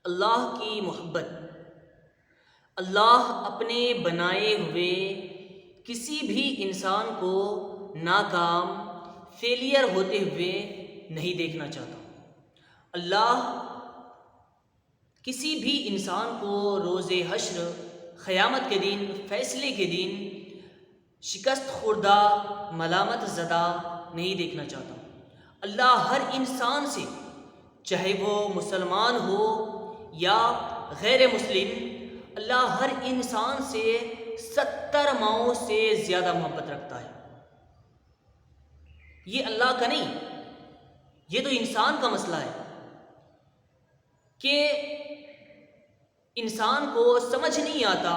اللہ کی محبت۔ اللہ اپنے بنائے ہوئے کسی بھی انسان کو ناکام فیلئر ہوتے ہوئے نہیں دیکھنا چاہتا۔ اللہ کسی بھی انسان کو روز حشر، قیامت کے دن، فیصلے کے دن شکست خوردہ، ملامت زدہ نہیں دیکھنا چاہتا۔ اللہ ہر انسان سے، چاہے وہ مسلمان ہو یا غیر مسلم، اللہ ہر انسان سے 70 ماؤں سے زیادہ محبت رکھتا ہے۔ یہ اللہ کا نہیں، یہ تو انسان کا مسئلہ ہے کہ انسان کو سمجھ نہیں آتا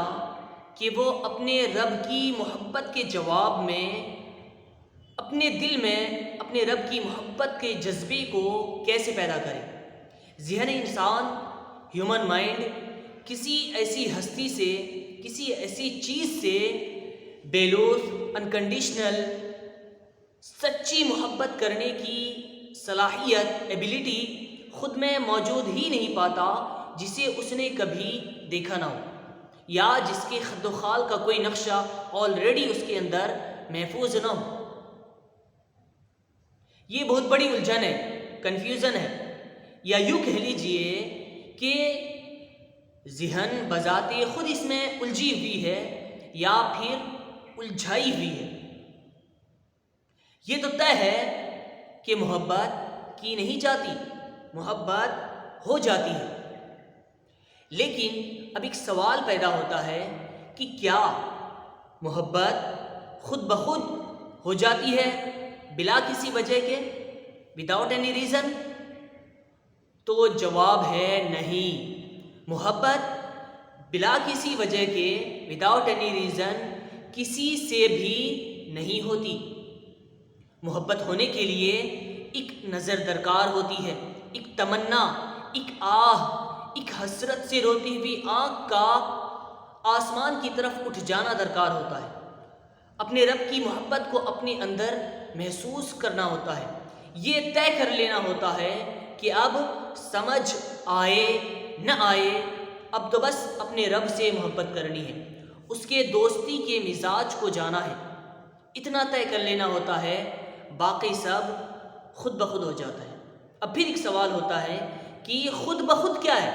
کہ وہ اپنے رب کی محبت کے جواب میں اپنے دل میں اپنے رب کی محبت کے جذبے کو کیسے پیدا کرے۔ ذہن انسان، ہیومن مائنڈ، کسی ایسی ہستی سے، کسی ایسی چیز سے بے لوث، انکنڈیشنل، سچی محبت کرنے کی صلاحیت، ایبیلٹی خود میں موجود ہی نہیں پاتا جسے اس نے کبھی دیکھا نہ ہو، یا جس کے خد و خال کا کوئی نقشہ آلریڈی اس کے اندر محفوظ نہ ہو۔ یہ بہت بڑی الجھن ہے، کنفیوژن ہے، یا یوں کہہ لیجئے کہ ذہن بذات خود اس میں الجھی ہوئی ہے یا پھر الجھائی ہوئی ہے۔ یہ تو طے ہے کہ محبت کی نہیں جاتی، محبت ہو جاتی ہے۔ لیکن اب ایک سوال پیدا ہوتا ہے کہ کیا محبت خود بخود ہو جاتی ہے بلا کسی وجہ کے، وداؤٹ اینی ریزن؟ تو جواب ہے نہیں۔ محبت بلا کسی وجہ کے، وداؤٹ اینی ریزن، کسی سے بھی نہیں ہوتی۔ محبت ہونے کے لیے ایک نظر درکار ہوتی ہے، ایک تمنا، ایک آہ، ایک حسرت سے روتی ہوئی آنکھ کا آسمان کی طرف اٹھ جانا درکار ہوتا ہے۔ اپنے رب کی محبت کو اپنے اندر محسوس کرنا ہوتا ہے۔ یہ طے کر لینا ہوتا ہے کہ اب سمجھ آئے نہ آئے، اب تو بس اپنے رب سے محبت کرنی ہے، اس کے دوستی کے مزاج کو جانا ہے۔ اتنا طے کر لینا ہوتا ہے، باقی سب خود بخود ہو جاتا ہے۔ اب پھر ایک سوال ہوتا ہے کہ خود بخود کیا ہے؟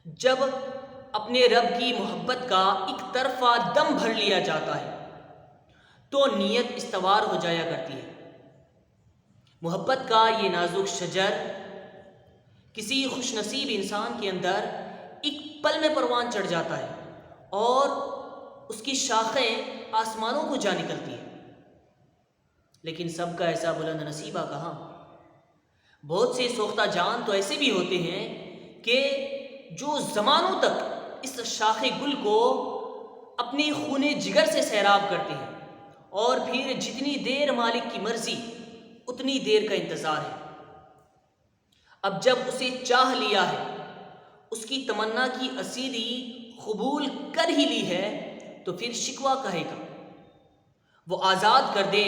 جب اپنے رب کی محبت کا ایک طرفہ دم بھر لیا جاتا ہے تو نیت استوار ہو جایا کرتی ہے۔ محبت کا یہ نازک شجر کسی خوش نصیب انسان کے اندر ایک پل میں پروان چڑھ جاتا ہے اور اس کی شاخیں آسمانوں کو جا نکلتی ہیں، لیکن سب کا ایسا بلند نصیبہ کہاں۔ بہت سے سوختہ جان تو ایسے بھی ہوتے ہیں کہ جو زمانوں تک اس شاخ گل کو اپنی خون جگر سے سیراب کرتے ہیں، اور پھر جتنی دیر مالک کی مرضی اتنی دیر کا انتظار ہے۔ اب جب اسے چاہ لیا ہے، اس کی تمنا کی اسیری قبول کر ہی لی ہے، تو پھر شکوہ کہے گا؟ وہ آزاد کر دے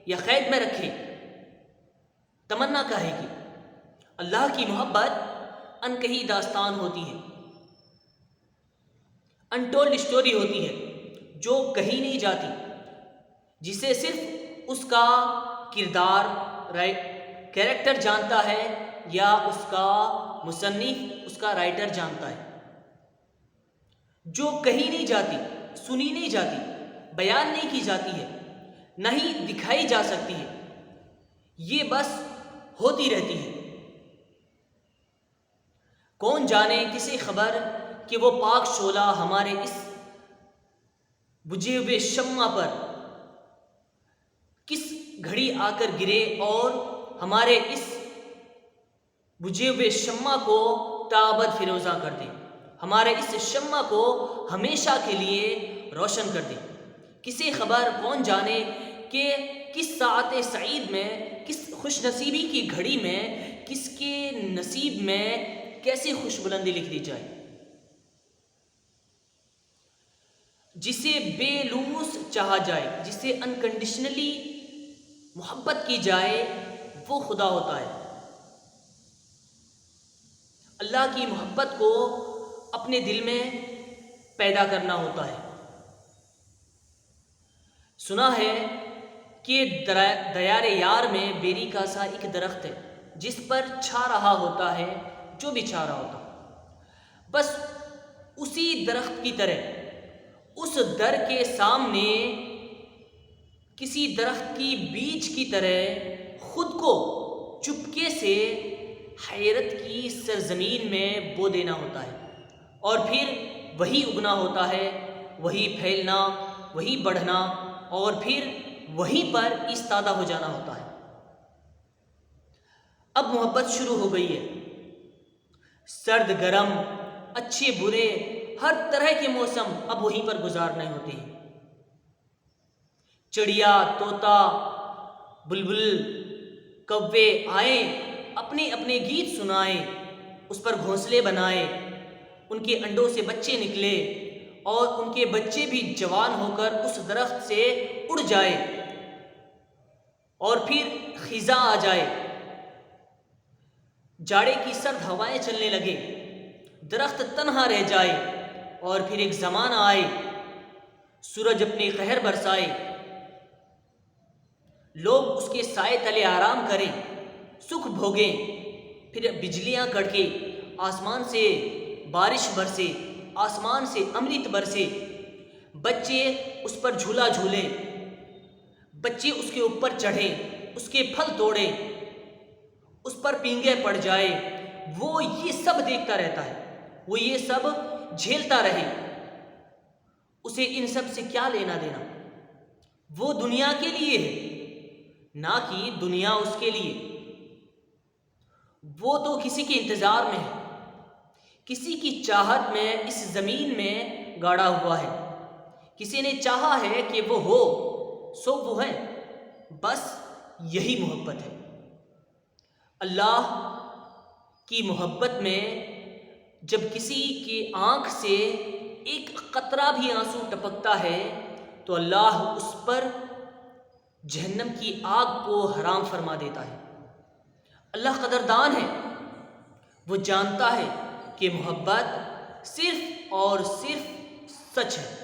یا قید میں رکھے، تمنا کہے گی؟ اللہ کی محبت انکہی داستان ہوتی ہے، انٹولڈ اسٹوری ہوتی ہے جو کہیں نہیں جاتی، جسے صرف اس کا کردار، کیریکٹر جانتا ہے یا اس کا مصنف، اس کا رائٹر جانتا ہے، جو کہیں نہیں جاتی، سنی نہیں جاتی، بیان نہیں کی جاتی ہے، نہیں دکھائی جا سکتی ہے، یہ بس ہوتی رہتی ہے۔ کون جانے کسے خبر کہ وہ پاک شعلہ ہمارے اس بجھے ہوئے شمع پر کس گھڑی آ کر گرے اور ہمارے اس بجھے ہوئے شمع کو تابد فیروزہ کر دے، ہمارے اس شمع کو ہمیشہ کے لیے روشن کر دے۔ کسے خبر، کون جانے کہ کس ساعت سعید میں، کس خوش نصیبی کی گھڑی میں، کس کے نصیب میں کیسی خوش بلندی لکھ دی جائے۔ جسے بے لوث چاہا جائے، جسے انکنڈیشنلی محبت کی جائے، وہ خدا ہوتا ہے۔ اللہ کی محبت کو اپنے دل میں پیدا کرنا ہوتا ہے۔ سنا ہے کہ دیار یار میں بیری کا سا ایک درخت ہے جس پر چھا رہا ہوتا ہے جو بھی چھا رہا ہوتا ہے، بس اسی درخت کی طرح اس در کے سامنے کسی درخت کی بیج کی طرح خود کو چپکے سے حیرت کی سرزمین میں بو دینا ہوتا ہے، اور پھر وہی اگنا ہوتا ہے، وہی پھیلنا، وہی بڑھنا، اور پھر وہیں پر ایستادہ ہو جانا ہوتا ہے۔ اب محبت شروع ہو گئی ہے، سرد گرم، اچھے برے، ہر طرح کے موسم اب وہیں پر گزارنے ہوتے ہیں۔ چڑیا، طوطا، بلبل، کوے آئیں، اپنے اپنے گیت سنائیں، اس پر گھونسلے بنائیں، ان کے انڈوں سے بچے نکلے اور ان کے بچے بھی جوان ہو کر اس درخت سے اڑ جائے، اور پھر خزاں آ جائے، جاڑے کی سرد ہوائیں چلنے لگے، درخت تنہا رہ جائے، اور پھر ایک زمانہ آئے، سورج اپنے قہر برسائے، لوگ اس کے سائے تلے آرام کریں، سکھ بھوگیں، پھر بجلیاں کڑکے، آسمان سے بارش برسے، آسمان سے امرت برسے، بچے اس پر جھولا جھولیں، بچے اس کے اوپر چڑھیں، اس کے پھل توڑیں، اس پر پینگے پڑ جائے، وہ یہ سب دیکھتا رہتا ہے، وہ یہ سب جھیلتا رہے، اسے ان سب سے کیا لینا دینا؟ وہ دنیا کے لیے ہے، نہ کہ دنیا اس کے لیے۔ وہ تو کسی کے انتظار میں ہے، کسی کی چاہت میں اس زمین میں گاڑا ہوا ہے، کسی نے چاہا ہے کہ وہ ہو سو وہ ہے، بس یہی محبت ہے۔ اللہ کی محبت میں جب کسی کی آنکھ سے ایک قطرہ بھی آنسو ٹپکتا ہے تو اللہ اس پر جہنم کی آگ کو حرام فرما دیتا ہے۔ اللہ قدردان ہے، وہ جانتا ہے کہ محبت صرف اور صرف سچ ہے۔